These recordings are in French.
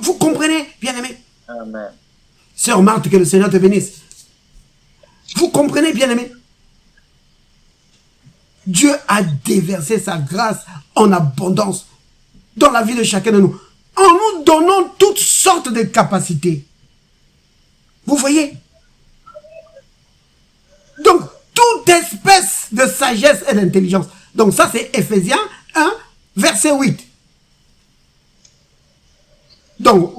Vous comprenez, bien-aimé? Amen. Sœur Marthe, que le Seigneur te bénisse. Vous comprenez, bien-aimé? Dieu a déversé sa grâce en abondance dans la vie de chacun de nous, en nous donnant toutes sortes de capacités. Vous voyez? Donc, toute espèce de sagesse et d'intelligence. Donc ça, c'est Ephésiens 1, verset 8. Donc,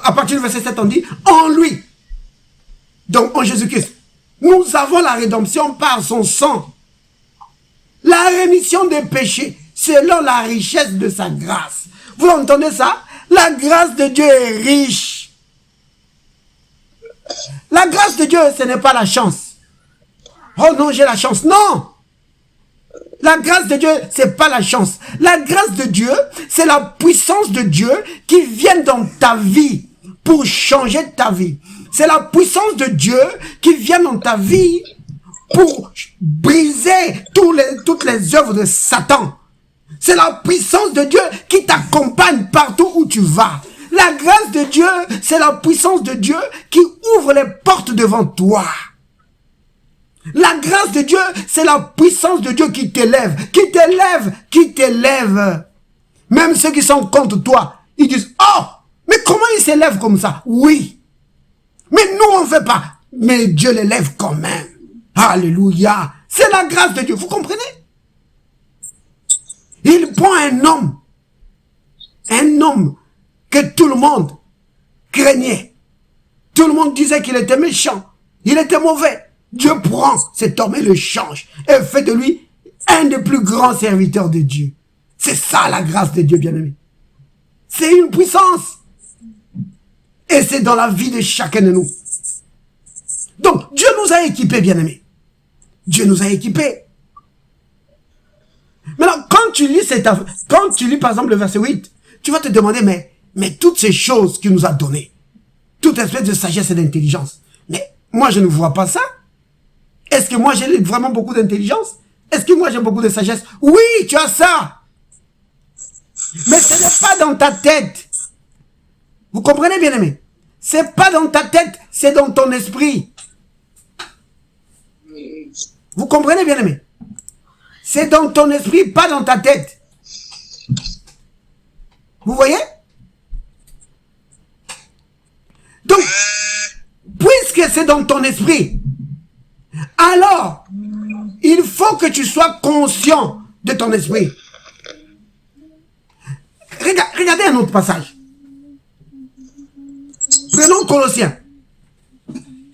à partir du verset 7, on dit, en lui, donc en Jésus-Christ, nous avons la rédemption par son sang, la rémission des péchés, selon la richesse de sa grâce. Vous entendez ça? La grâce de Dieu est riche. La grâce de Dieu, ce n'est pas la chance. Oh non, j'ai la chance. Non! La grâce de Dieu, c'est pas la chance. La grâce de Dieu, c'est la puissance de Dieu qui vient dans ta vie pour changer ta vie. C'est la puissance de Dieu qui vient dans ta vie pour briser toutes les œuvres de Satan. C'est la puissance de Dieu qui t'accompagne partout où tu vas. La grâce de Dieu, c'est la puissance de Dieu qui ouvre les portes devant toi. La grâce de Dieu, c'est la puissance de Dieu qui t'élève, qui t'élève, qui t'élève. Même ceux qui sont contre toi, ils disent, oh, mais comment il s'élève comme ça? Oui. Mais nous, on ne fait pas. Mais Dieu l'élève quand même. Alléluia. C'est la grâce de Dieu. Vous comprenez? Il prend un homme que tout le monde craignait. Tout le monde disait qu'il était méchant. Il était mauvais. Dieu prend cet homme et le change et fait de lui un des plus grands serviteurs de Dieu. C'est ça la grâce de Dieu, bien-aimé. C'est une puissance. Et c'est dans la vie de chacun de nous. Donc, Dieu nous a équipés, bien-aimés. Dieu nous a équipés. Maintenant, quand tu lis par exemple le verset 8, tu vas te demander, mais toutes ces choses qu'il nous a données, toute espèce de sagesse et d'intelligence, mais moi je ne vois pas ça. Est-ce que moi j'ai vraiment beaucoup d'intelligence? Est-ce que moi j'ai beaucoup de sagesse? Oui, tu as ça. Mais ce n'est pas dans ta tête. Vous comprenez, bien-aimé? C'est pas dans ta tête, c'est dans ton esprit. Vous comprenez, bien-aimé? C'est dans ton esprit, pas dans ta tête. Vous voyez? Donc, puisque c'est dans ton esprit, alors, il faut que tu sois conscient de ton esprit. Regardez un autre passage. Prenons Colossiens.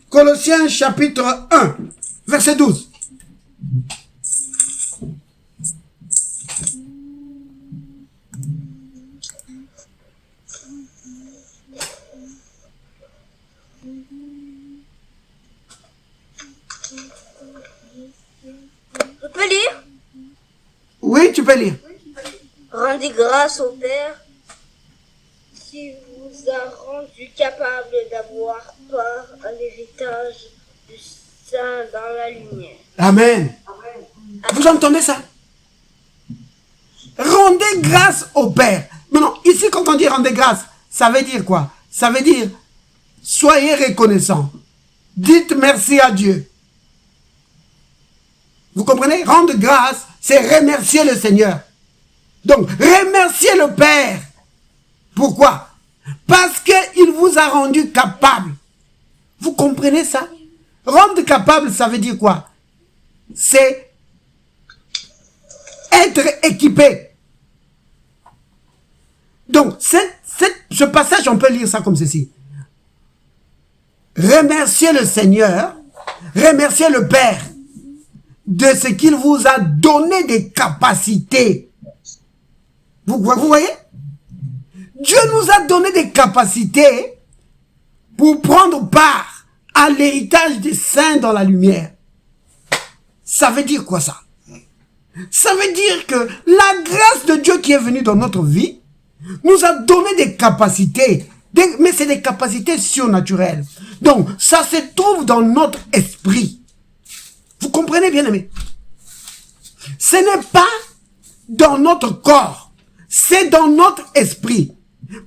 Colossiens chapitre 1, verset 12. Je peux lire? Oui, tu peux lire. Rendez grâce au Père qui vous a rendu capable d'avoir part à l'héritage du saint dans la lumière. Amen. Vous entendez ça? Rendez grâce au Père. Maintenant, ici, quand on dit rendez grâce, ça veut dire quoi? Ça veut dire, soyez reconnaissants. Dites merci à Dieu. Vous comprenez? Rendre grâce, c'est remercier le Seigneur. Donc, remerciez le Père. Pourquoi? Parce qu'il vous a rendu capable. Vous comprenez ça? Rendre capable, ça veut dire quoi? C'est être équipé. Donc, ce passage, on peut lire ça comme ceci. Remerciez le Seigneur, remerciez le Père de ce qu'il vous a donné des capacités. Vous voyez? Dieu nous a donné des capacités pour prendre part à l'héritage des saints dans la lumière. Ça veut dire quoi ça? Ça veut dire que la grâce de Dieu qui est venue dans notre vie nous a donné des capacités, mais c'est des capacités surnaturelles. Donc, ça se trouve dans notre esprit. Vous comprenez, bien aimé? Ce n'est pas dans notre corps, c'est dans notre esprit.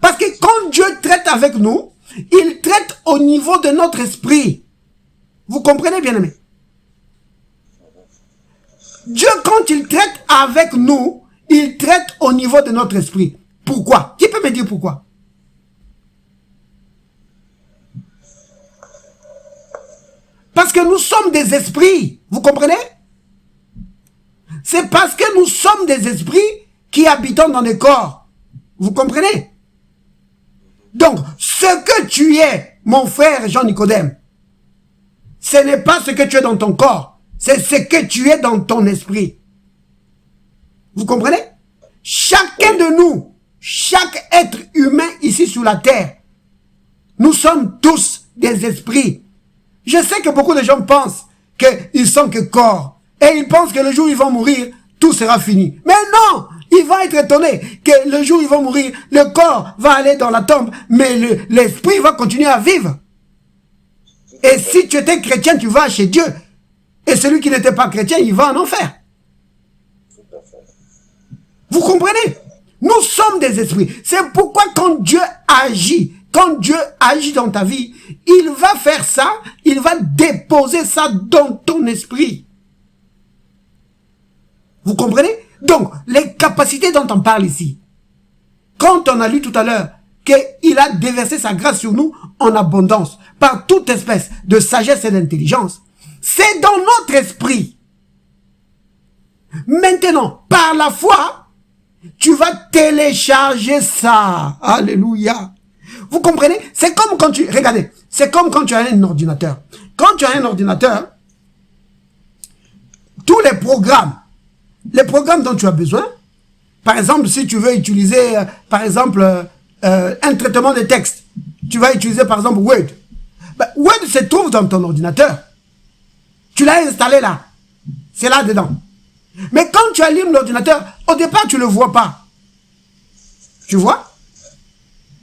Parce que quand Dieu traite traite avec nous, il traite au niveau de notre esprit. Vous comprenez, bien-aimés? Dieu, quand il traite avec nous, il traite au niveau de notre esprit. Pourquoi? Qui peut me dire pourquoi? Parce que nous sommes des esprits. Vous comprenez? C'est parce que nous sommes des esprits qui habitons dans des corps. Vous comprenez? Donc, ce que tu es, mon frère Jean-Nicodème, ce n'est pas ce que tu es dans ton corps. C'est ce que tu es dans ton esprit. Vous comprenez? Chacun de nous, chaque être humain ici sur la terre, nous sommes tous des esprits. Je sais que beaucoup de gens pensent qu'ils sont que corps. Et ils pensent que le jour où ils vont mourir, tout sera fini. Mais non! Ils vont être étonnés que le jour où ils vont mourir, le corps va aller dans la tombe, mais l'esprit va continuer à vivre. Et si tu étais chrétien, tu vas chez Dieu. Et celui qui n'était pas chrétien, il va en enfer. Vous comprenez? Nous sommes des esprits. C'est pourquoi quand Dieu agit dans ta vie, il va faire ça, il va déposer ça dans ton esprit. Vous comprenez? Donc, les capacités dont on parle ici, quand on a lu tout à l'heure qu'il a déversé sa grâce sur nous en abondance, par toute espèce de sagesse et d'intelligence, c'est dans notre esprit. Maintenant, par la foi, tu vas télécharger ça. Alléluia. Vous comprenez? C'est comme quand tu... Regardez, c'est comme quand tu as un ordinateur. Quand tu as un ordinateur, tous les programmes dont tu as besoin, par exemple, si tu veux utiliser, par exemple, un traitement de texte, tu vas utiliser, par exemple, Word. Ben, Word se trouve dans ton ordinateur. Tu l'as installé là. C'est là-dedans. Mais quand tu allumes l'ordinateur, au départ, tu ne le vois pas. Tu vois?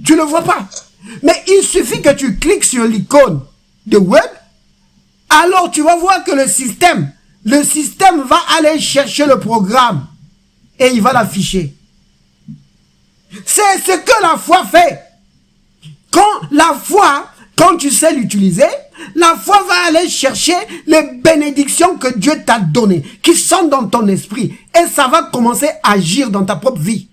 Tu ne le vois pas. Mais il suffit que tu cliques sur l'icône de Word, alors tu vas voir que le système va aller chercher le programme et il va l'afficher. C'est ce que la foi fait. Quand tu sais l'utiliser, la foi va aller chercher les bénédictions que Dieu t'a données, qui sont dans ton esprit. Et ça va commencer à agir dans ta propre vie.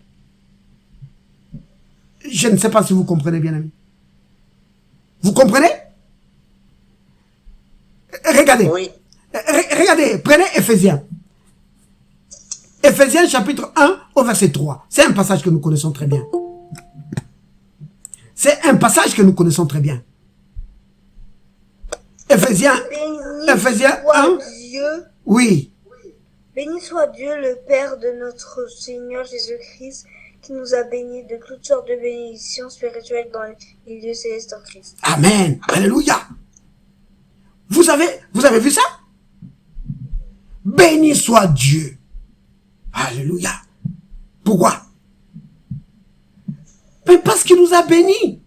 Je ne sais pas si vous comprenez bien, ami. Vous comprenez? Regardez. Oui. Regardez, prenez Éphésiens. Éphésiens chapitre 1 au verset 3. C'est un passage que nous connaissons très bien. C'est un passage que nous connaissons très bien. Éphésiens 1. Dieu, oui. Béni soit Dieu, le Père de notre Seigneur Jésus-Christ, qui nous a bénis de toutes sortes de bénédictions spirituelles dans les lieux célestes en Christ. Amen. Alléluia. Vous avez vu ça? Béni soit Dieu. Alléluia. Pourquoi? Mais parce qu'il nous a bénis.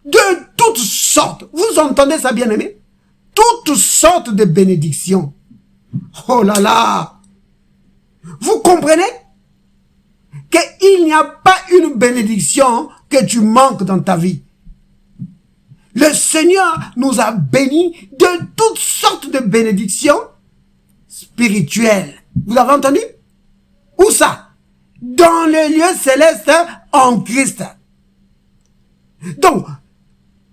De toutes sortes. Vous entendez ça, bien-aimé? Toutes sortes de bénédictions. Oh là là. Vous comprenez? Qu'il n'y a pas une bénédiction que tu manques dans ta vie. Le Seigneur nous a bénis de toutes sortes de bénédictions spirituelles. Vous avez entendu? Où ça? Dans les lieux célestes en Christ. Donc,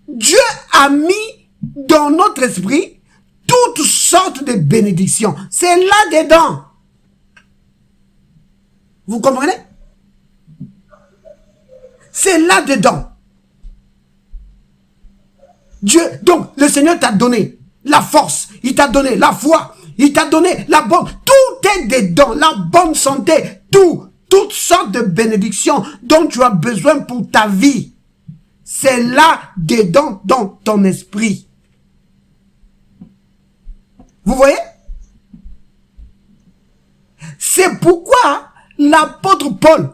Dieu a mis dans notre esprit toutes sortes de bénédictions. C'est là-dedans. Vous comprenez? C'est là-dedans. Dieu, donc, le Seigneur t'a donné la force, il t'a donné la foi, il t'a donné la bonne, tout est dedans, la bonne santé, toutes sortes de bénédictions dont tu as besoin pour ta vie. C'est là-dedans dans ton esprit. Vous voyez? C'est pourquoi l'apôtre Paul,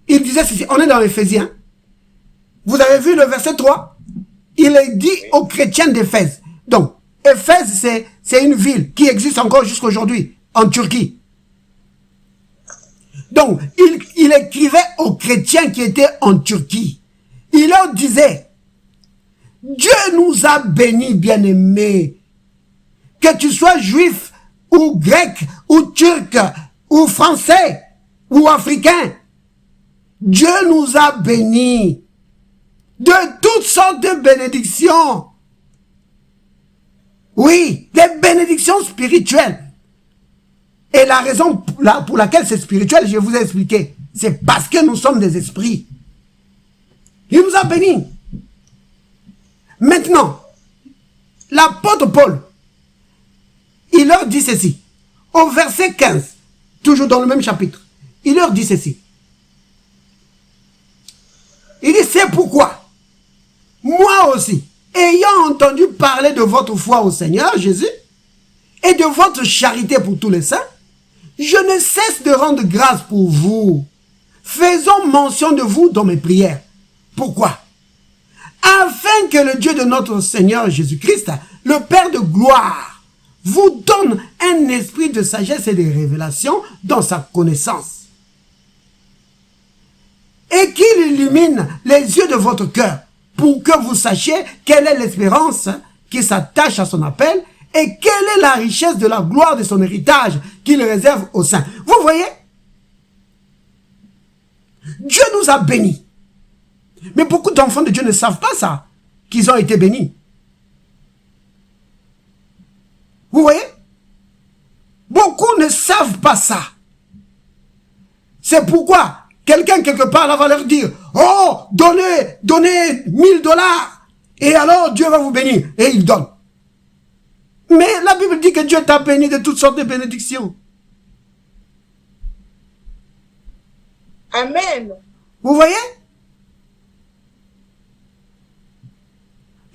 il disait ceci, on est dans Éphésiens. Vous avez vu le verset 3? Il est dit aux chrétiens d'Éphèse. Donc, Éphèse, c'est une ville qui existe encore jusqu'aujourd'hui, en Turquie. Donc, il écrivait aux chrétiens qui étaient en Turquie. il leur disait, Dieu nous a bénis, bien-aimés, que tu sois juif ou grec ou turc ou français ou africain. Dieu nous a bénis de toutes sortes de bénédictions. Oui, des bénédictions spirituelles. Et la raison pour laquelle c'est spirituel, je vous ai expliqué, c'est parce que nous sommes des esprits. Il nous a bénis. Maintenant, l'apôtre Paul, il leur dit ceci, au verset 15, toujours dans le même chapitre, il leur dit ceci. Il dit, c'est pourquoi, moi aussi, ayant entendu parler de votre foi au Seigneur Jésus, et de votre charité pour tous les saints, je ne cesse de rendre grâce pour vous. Faisons mention de vous dans mes prières. Pourquoi? Afin que le Dieu de notre Seigneur Jésus-Christ, le Père de gloire, vous donne un esprit de sagesse et de révélation dans sa connaissance. Et qu'il illumine les yeux de votre cœur pour que vous sachiez quelle est l'espérance qui s'attache à son appel et quelle est la richesse de la gloire de son héritage qu'il réserve aux saints. Vous voyez? Dieu nous a bénis. Mais beaucoup d'enfants de Dieu ne savent pas ça, qu'ils ont été bénis. Vous voyez? Beaucoup ne savent pas ça. C'est pourquoi quelqu'un quelque part là va leur dire, oh, donnez $1000 et alors Dieu va vous bénir. Et il donne. Mais la Bible dit que Dieu t'a béni de toutes sortes de bénédictions. Amen. Vous voyez?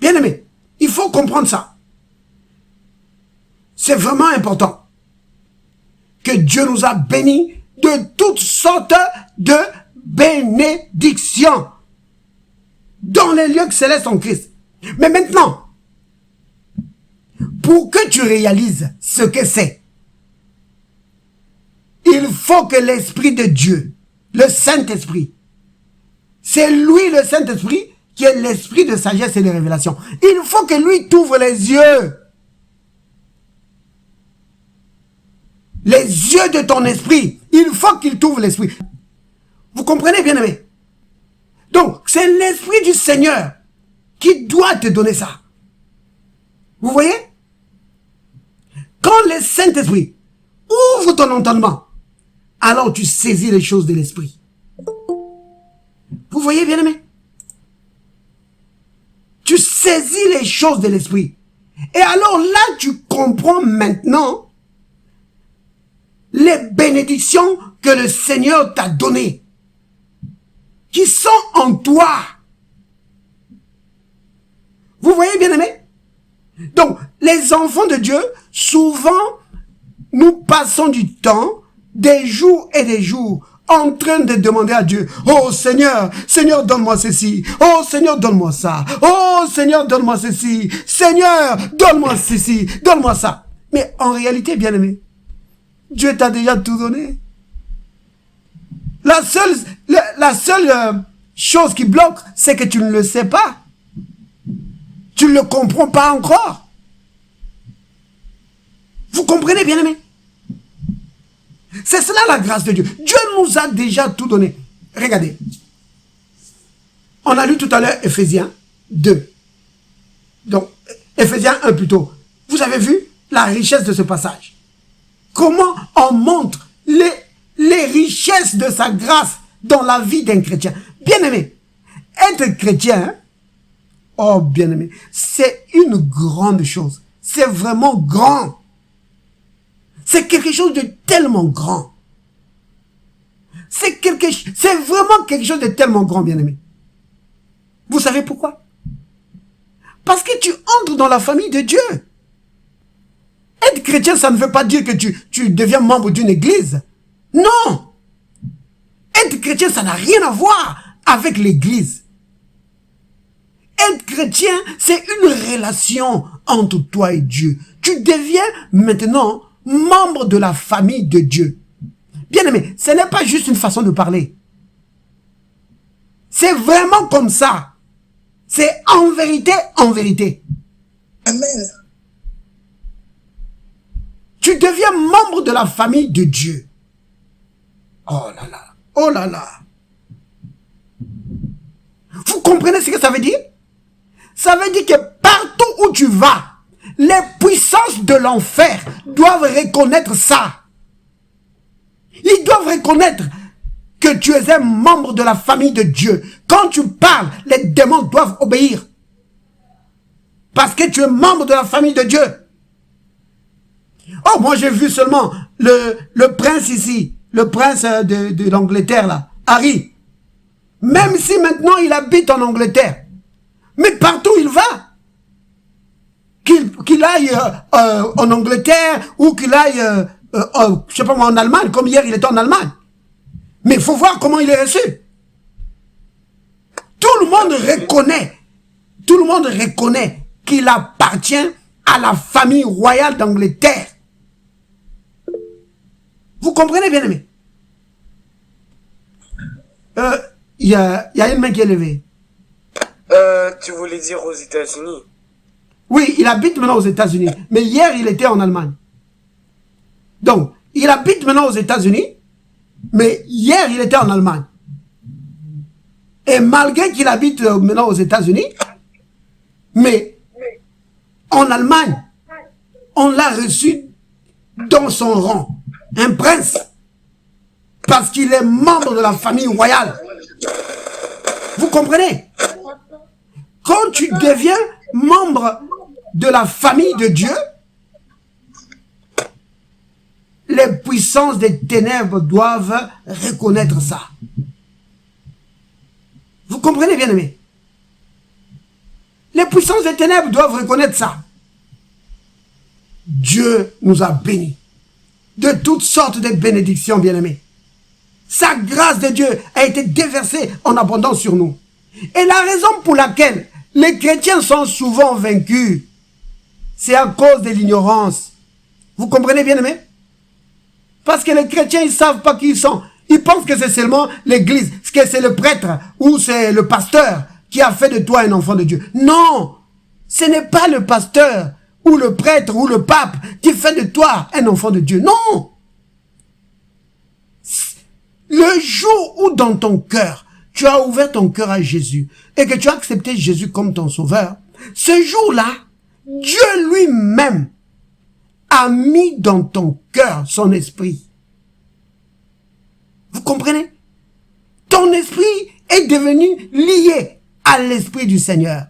Bien aimé, il faut comprendre ça. C'est vraiment important que Dieu nous a bénis de toutes sortes de bénédictions dans les lieux célestes en Christ. Mais maintenant, pour que tu réalises ce que c'est, il faut que l'Esprit de Dieu, le Saint-Esprit, c'est lui le Saint-Esprit qui est l'Esprit de sagesse et de révélation. Il faut que lui t'ouvre les yeux. Les yeux de ton esprit. Il faut qu'il t'ouvre l'esprit. Vous comprenez, bien-aimé? Donc, c'est l'Esprit du Seigneur qui doit te donner ça. Vous voyez? Quand le Saint-Esprit ouvre ton entendement, alors tu saisis les choses de l'Esprit. Vous voyez, bien-aimé? Tu saisis les choses de l'Esprit. Et alors là, tu comprends maintenant les bénédictions que le Seigneur t'a données, qui sont en toi. Vous voyez, bien-aimé? Donc, les enfants de Dieu, souvent, nous passons du temps, des jours et des jours, en train de demander à Dieu, oh Seigneur, Seigneur donne-moi ceci, oh Seigneur donne-moi ça, oh Seigneur donne-moi ceci, Seigneur donne-moi ceci, donne-moi ça. Mais en réalité, bien-aimé, Dieu t'a déjà tout donné. La seule chose qui bloque, c'est que tu ne le sais pas. Tu ne le comprends pas encore. Vous comprenez, bien-aimé? C'est cela la grâce de Dieu. Dieu nous a déjà tout donné. Regardez. On a lu tout à l'heure Ephésiens 2. Donc, Ephésiens 1 plutôt. Vous avez vu la richesse de ce passage. Comment on montre les richesses de sa grâce dans la vie d'un chrétien. Bien-aimé, être chrétien, oh bien-aimé, c'est une grande chose. C'est vraiment grand. C'est quelque chose de tellement grand. C'est vraiment quelque chose de tellement grand, bien-aimé. Vous savez pourquoi? Parce que tu entres dans la famille de Dieu. Être chrétien, ça ne veut pas dire que tu deviens membre d'une église. Non. Être chrétien, ça n'a rien à voir avec l'église. Être chrétien, c'est une relation entre toi et Dieu. Tu deviens maintenant membre de la famille de Dieu. Bien aimé, ce n'est pas juste une façon de parler. C'est vraiment comme ça. C'est en vérité, en vérité. Amen. Tu deviens membre de la famille de Dieu. Oh là là. Oh là là. Vous comprenez ce que ça veut dire? Ça veut dire que partout où tu vas, les puissances de l'enfer doivent reconnaître ça. Ils doivent reconnaître que tu es un membre de la famille de Dieu. Quand tu parles, les démons doivent obéir. Parce que tu es membre de la famille de Dieu. Oh, moi j'ai vu seulement le prince ici, le prince de l'Angleterre là, Harry. Même si maintenant il habite en Angleterre, mais partout il va, qu'il aille en Angleterre ou qu'il aille, je sais pas moi, en Allemagne, comme hier il était en Allemagne. Mais il faut voir comment il est reçu. Tout le monde reconnaît qu'il appartient à la famille royale d'Angleterre. Vous comprenez, bien aimé? Il y a une main qui est levée. Tu voulais dire aux États-Unis? Oui, il habite maintenant aux États-Unis. Mais hier, il était en Allemagne. Donc, il habite maintenant aux États-Unis. Mais hier, il était en Allemagne. Et malgré qu'il habite maintenant aux États-Unis, mais en Allemagne, on l'a reçu dans son rang. Un prince. Parce qu'il est membre de la famille royale. Vous comprenez? Quand tu deviens membre de la famille de Dieu, les puissances des ténèbres doivent reconnaître ça. Vous comprenez, bien aimé? Les puissances des ténèbres doivent reconnaître ça. Dieu nous a bénis de toutes sortes de bénédictions, bien aimés. Sa grâce de Dieu a été déversée en abondance sur nous. Et la raison pour laquelle les chrétiens sont souvent vaincus, c'est à cause de l'ignorance. Vous comprenez, bien aimé? Parce que les chrétiens, ils ne savent pas qui ils sont. Ils pensent que c'est seulement l'église, que c'est le prêtre ou c'est le pasteur qui a fait de toi un enfant de Dieu. Non, ce n'est pas le pasteur ou le prêtre ou le pape qui fait de toi un enfant de Dieu. Non. Le jour où dans ton cœur, tu as ouvert ton cœur à Jésus et que tu as accepté Jésus comme ton sauveur, ce jour-là, Dieu lui-même a mis dans ton cœur son esprit. Vous comprenez? Ton esprit est devenu lié à l'esprit du Seigneur.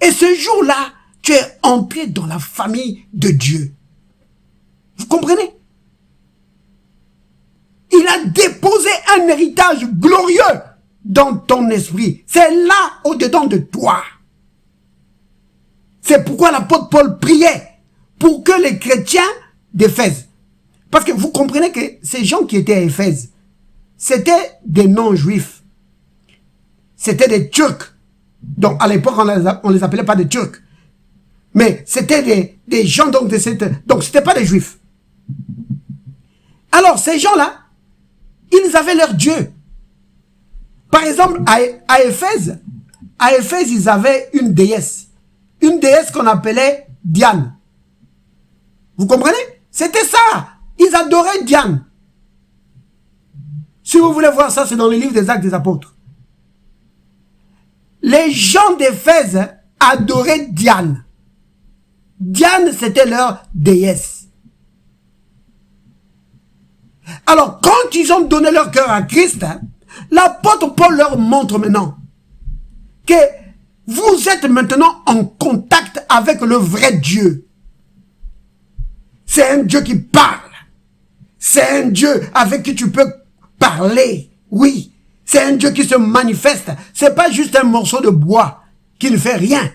Et ce jour-là, tu es entré dans la famille de Dieu. Vous comprenez? Il a déposé un héritage glorieux dans ton esprit. C'est là, au-dedans de toi. C'est pourquoi l'apôtre Paul priait pour que les chrétiens d'Éphèse, parce que vous comprenez que ces gens qui étaient à Éphèse, c'était des non-juifs. C'était des Turcs. Donc à l'époque, on les appelait pas des Turcs. Mais c'était des gens donc de cette... Donc c'était pas des juifs. Alors ces gens-là, ils avaient leur Dieu. Par exemple, à Éphèse, ils avaient une déesse. Une déesse qu'on appelait Diane. Vous comprenez? C'était ça. Ils adoraient Diane. Si vous voulez voir ça, c'est dans le livre des Actes des Apôtres. Les gens d'Éphèse adoraient Diane. Diane, c'était leur déesse. Alors, quand ils ont donné leur cœur à Christ, l'apôtre Paul leur montre maintenant que vous êtes maintenant en contact avec le vrai Dieu. C'est un Dieu qui parle. C'est un Dieu avec qui tu peux parler. Oui, c'est un Dieu qui se manifeste. C'est pas juste un morceau de bois qui ne fait rien.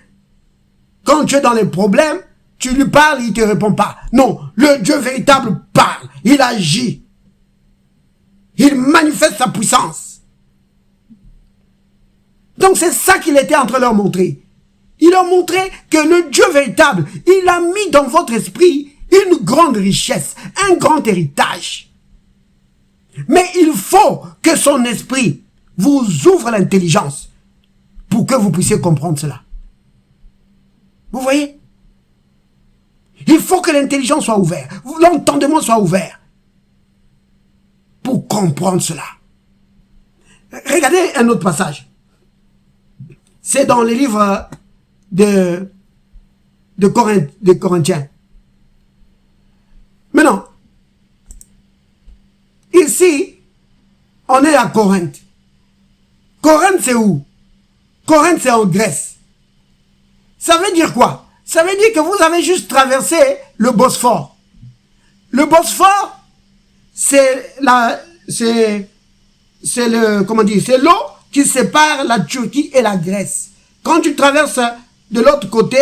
Quand tu es dans les problèmes, tu lui parles, il ne te répond pas. Non, le Dieu véritable parle. Il agit. Il manifeste sa puissance. Donc c'est ça qu'il était en train de leur montrer. Il leur montrait que le Dieu véritable, il a mis dans votre esprit une grande richesse, un grand héritage. Mais il faut que son esprit vous ouvre l'intelligence pour que vous puissiez comprendre cela. Vous voyez? Il faut que l'intelligence soit ouverte, l'entendement soit ouvert pour comprendre cela. Regardez un autre passage. C'est dans les livres de Corinthiens. Maintenant, ici, on est à Corinthe. Corinthe, c'est où? Corinthe, c'est en Grèce. Ça veut dire quoi? Ça veut dire que vous avez juste traversé le Bosphore. Le Bosphore, c'est l'eau qui sépare la Turquie et la Grèce. Quand tu traverses de l'autre côté,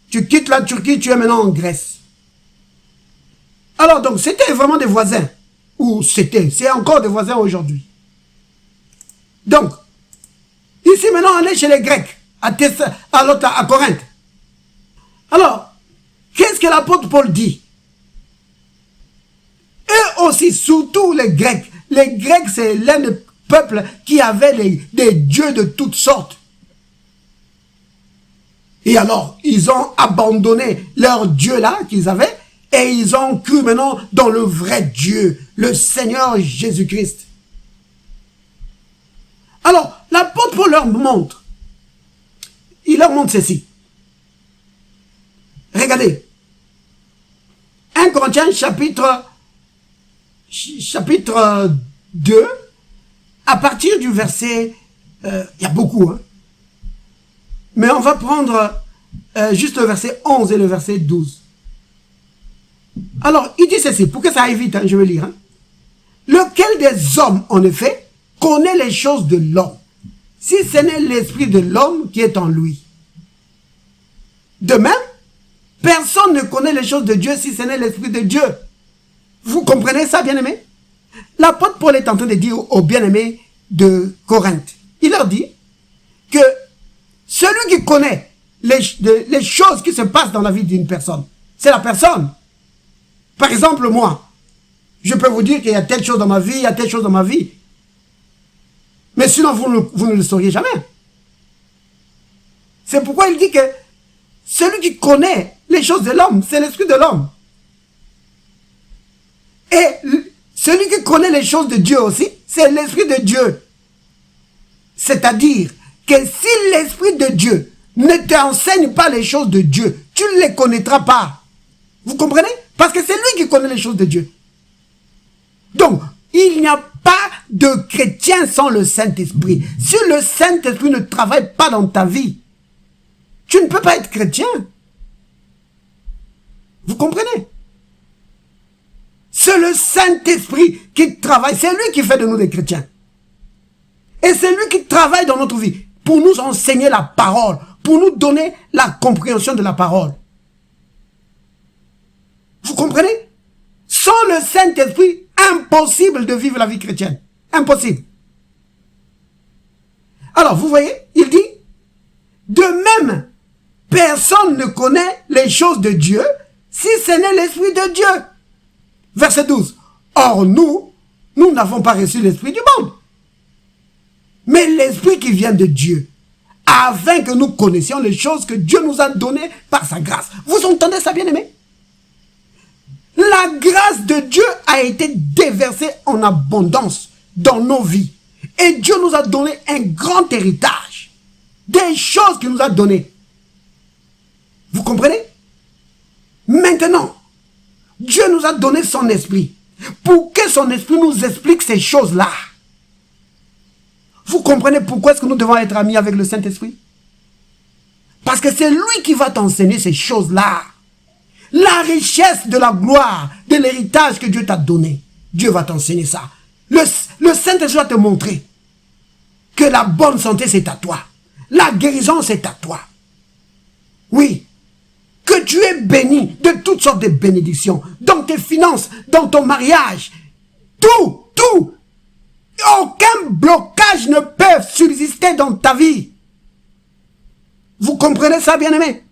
tu quittes la Turquie, tu es maintenant en Grèce. Alors donc, c'était vraiment des voisins. Ou c'est encore des voisins aujourd'hui. Donc, ici maintenant, on est chez les Grecs, à Corinthe. Alors, qu'est-ce que l'apôtre Paul dit? Eux aussi, surtout les Grecs. Les Grecs, c'est l'un des peuples qui avait des dieux de toutes sortes. Et alors, ils ont abandonné leur Dieu là qu'ils avaient et ils ont cru maintenant dans le vrai Dieu, le Seigneur Jésus-Christ. Alors, l'apôtre Paul leur montre. Il leur montre ceci. Regardez. 1 Corinthiens chapitre 2, à partir du verset, il y a beaucoup, hein. Mais on va prendre juste le verset 11 et le verset 12. Alors, il dit ceci, pour que ça aille vite, hein, je vais lire. Hein. Lequel des hommes, en effet, connaît les choses de l'homme, si ce n'est l'esprit de l'homme qui est en lui? De même, personne ne connaît les choses de Dieu si ce n'est l'esprit de Dieu. Vous comprenez ça, bien-aimés? L'apôtre Paul est en train de dire aux bien-aimés de Corinthe, il leur dit que celui qui connaît les choses qui se passent dans la vie d'une personne, c'est la personne. Par exemple, moi, je peux vous dire qu'il y a telle chose dans ma vie, il y a telle chose dans ma vie. Mais sinon, vous ne le sauriez jamais. C'est pourquoi il dit que celui qui connaît les choses de l'homme, c'est l'esprit de l'homme. Et celui qui connaît les choses de Dieu aussi, c'est l'esprit de Dieu. C'est-à-dire que si l'esprit de Dieu ne t'enseigne pas les choses de Dieu, tu ne les connaîtras pas. Vous comprenez? Parce que c'est lui qui connaît les choses de Dieu. Donc, il n'y a pas de chrétien sans le Saint-Esprit. Si le Saint-Esprit ne travaille pas dans ta vie, tu ne peux pas être chrétien. Vous comprenez? C'est le Saint-Esprit qui travaille. C'est lui qui fait de nous des chrétiens. Et c'est lui qui travaille dans notre vie pour nous enseigner la parole, pour nous donner la compréhension de la parole. Vous comprenez? Sans le Saint-Esprit, impossible de vivre la vie chrétienne. Impossible. Alors, vous voyez, il dit, de même, personne ne connaît les choses de Dieu si ce n'est l'Esprit de Dieu. Verset 12. Or, nous n'avons pas reçu l'Esprit du monde, mais l'Esprit qui vient de Dieu, afin que nous connaissions les choses que Dieu nous a données par sa grâce. Vous entendez ça, bien-aimés? La grâce de Dieu a été déversée en abondance dans nos vies. Et Dieu nous a donné un grand héritage. Des choses qu'il nous a données. Vous comprenez? Maintenant, Dieu nous a donné son esprit. Pour que son esprit nous explique ces choses-là. Vous comprenez pourquoi est-ce que nous devons être amis avec le Saint-Esprit? Parce que c'est lui qui va t'enseigner ces choses-là. La richesse de la gloire, de l'héritage que Dieu t'a donné. Dieu va t'enseigner ça. Le Saint-Esprit va te montrer que la bonne santé, c'est à toi. La guérison, c'est à toi. Oui. Que tu es béni de toutes sortes de bénédictions. Dans tes finances, dans ton mariage. Tout. Aucun blocage ne peut subsister dans ta vie. Vous comprenez ça, bien-aimés?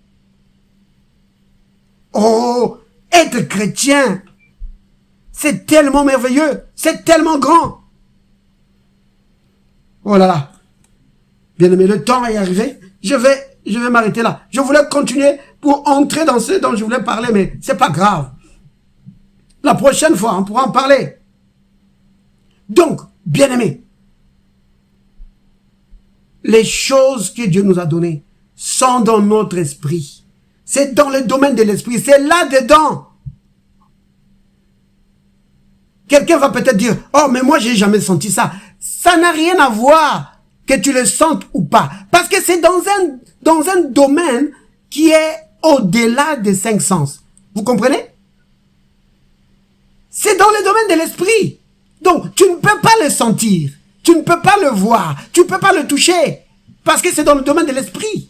Oh, être chrétien, c'est tellement merveilleux, c'est tellement grand. Oh là là. Bien aimé, le temps est arrivé. Je vais m'arrêter là. Je voulais continuer pour entrer dans ce dont je voulais parler, mais c'est pas grave. La prochaine fois, on pourra en parler. Donc, bien aimé, les choses que Dieu nous a données sont dans notre esprit. C'est dans le domaine de l'esprit. C'est là-dedans. Quelqu'un va peut-être dire, oh, mais moi, j'ai jamais senti ça. Ça n'a rien à voir que tu le sentes ou pas. Parce que c'est dans un domaine qui est au-delà des 5 sens. Vous comprenez? C'est dans le domaine de l'esprit. Donc, tu ne peux pas le sentir. Tu ne peux pas le voir. Tu ne peux pas le toucher. Parce que c'est dans le domaine de l'esprit.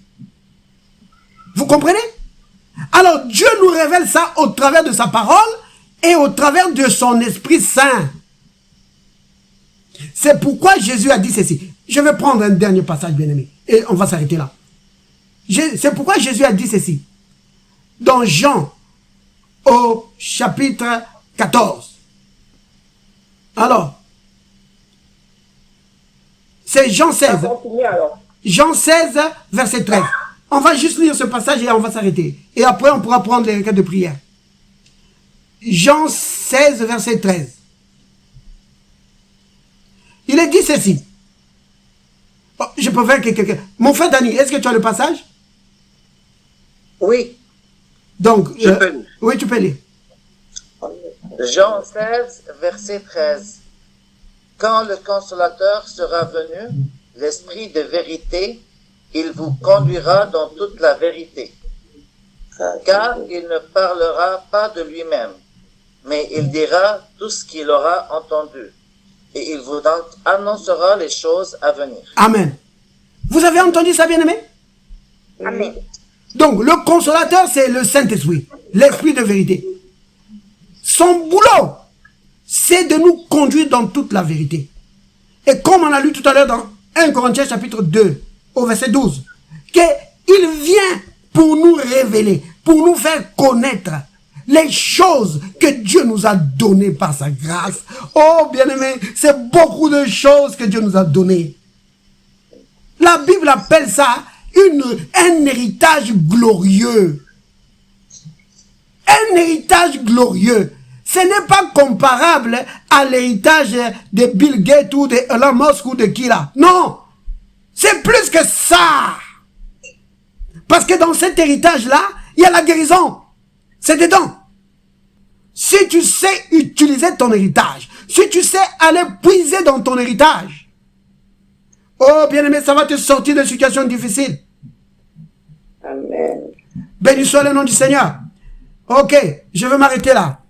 Vous comprenez? Alors, Dieu nous révèle ça au travers de sa parole et au travers de son Esprit Saint. C'est pourquoi Jésus a dit ceci. Je vais prendre un dernier passage, bien-aimé, et on va s'arrêter là. C'est pourquoi Jésus a dit ceci. Dans Jean, au chapitre 14. Alors, c'est Jean 16. Jean 16, verset 13. On va juste lire ce passage et on va s'arrêter. Et après, on pourra prendre les requêtes de prière. Jean 16, verset 13. Il est dit ceci. Oh, je peux faire quelqu'un. Mon frère Dani, est-ce que tu as le passage? Oui. Donc, Je peux lire. oui, tu peux lire. Jean 16, verset 13. Quand le consolateur sera venu, l'esprit de vérité, il vous conduira dans toute la vérité. Car il ne parlera pas de lui-même, mais il dira tout ce qu'il aura entendu. Et il vous annoncera les choses à venir. Amen. Vous avez entendu ça, bien-aimé? Amen. Donc, le consolateur, c'est le Saint-Esprit, l'Esprit de vérité. Son boulot, c'est de nous conduire dans toute la vérité. Et comme on a lu tout à l'heure dans 1 Corinthiens chapitre 2, au verset 12, qu'il vient pour nous révéler, pour nous faire connaître les choses que Dieu nous a données par sa grâce. Oh, bien-aimé, c'est beaucoup de choses que Dieu nous a données. La Bible appelle ça un héritage glorieux. Un héritage glorieux. Ce n'est pas comparable à l'héritage de Bill Gates ou de Elon Musk ou de qui là. Non. C'est plus que ça. Parce que dans cet héritage-là, il y a la guérison. C'est dedans. Si tu sais utiliser ton héritage, si tu sais aller puiser dans ton héritage, oh bien-aimé, ça va te sortir de situations difficiles. Amen. Béni soit le nom du Seigneur. Ok, je vais m'arrêter là.